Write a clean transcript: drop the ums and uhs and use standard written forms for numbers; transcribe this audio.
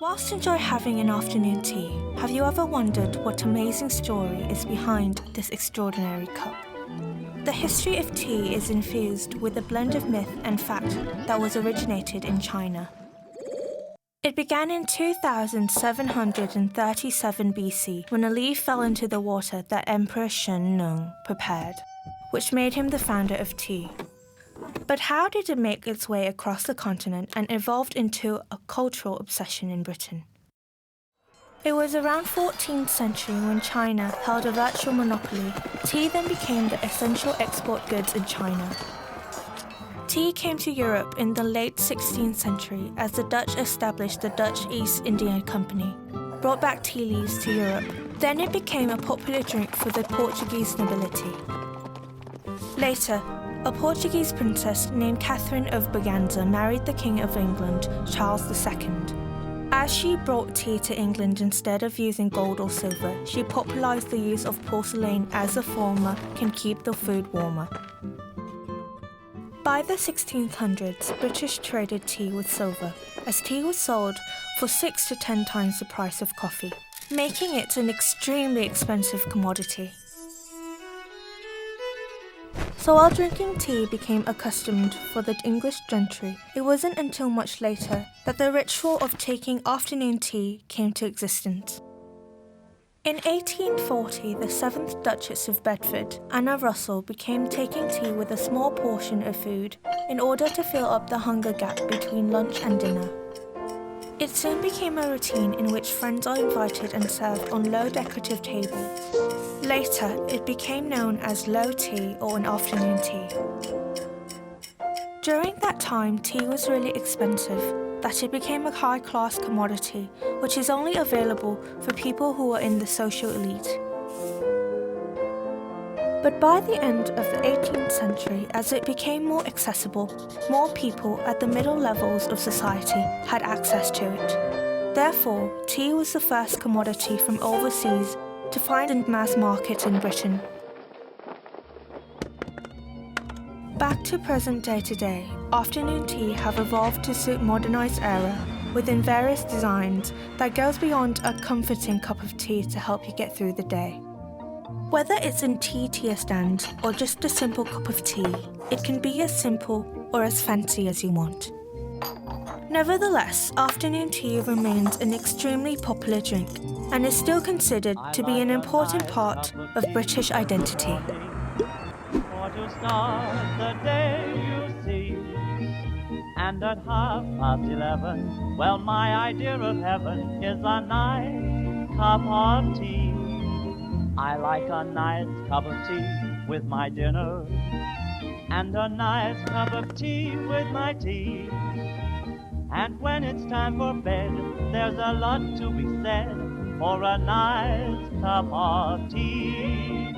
Whilst enjoy having an afternoon tea, have you ever wondered what amazing story is behind this extraordinary cup? The history of tea is infused with a blend of myth and fact that was originated in China. It began in 2737 BC when a leaf fell into the water that Emperor Shen Nung prepared, which made him the founder of tea. But how did it make its way across the continent and evolved into a cultural obsession in Britain? It was around 14th century when China held a virtual monopoly. Tea then became the essential export goods in China. Tea came to Europe in the late 16th century as the Dutch established the Dutch East India Company, brought back tea leaves to Europe. Then it became a popular drink for the Portuguese nobility. Later, a Portuguese princess named Catherine of Braganza married the King of England, Charles II. As she brought tea to England instead of using gold or silver, she popularised the use of porcelain as the former can keep the food warmer. By the 1600s, British traded tea with silver, as tea was sold for 6 to 10 times the price of coffee, making it an extremely expensive commodity. So while drinking tea became accustomed for the English gentry, it wasn't until much later that the ritual of taking afternoon tea came to existence. In 1840, the 7th Duchess of Bedford, Anna Russell, began taking tea with a small portion of food in order to fill up the hunger gap between lunch and dinner. It soon became a routine in which friends are invited and served on low decorative tables. Later, it became known as low tea or an afternoon tea. During that time, tea was really expensive, that it became a high-class commodity, which is only available for people who are in the social elite. But by the end of the 18th century, as it became more accessible, more people at the middle levels of society had access to it. Therefore, tea was the first commodity from overseas to find in mass markets in Britain. Back to present day today, afternoon tea have evolved to suit modernized era within various designs that goes beyond a comforting cup of tea to help you get through the day. Whether it's in tea stand or just a simple cup of tea, it can be as simple or as fancy as you want. Nevertheless, afternoon tea remains an extremely popular drink and is still considered to be an important part of British identity. For to start the day, you see, and at 11:30, well, my idea of heaven is a nice cup of tea. I like a nice cup of tea with my dinner, and a nice cup of tea with my tea. And when it's time for bed, there's a lot to be said for a nice cup of tea.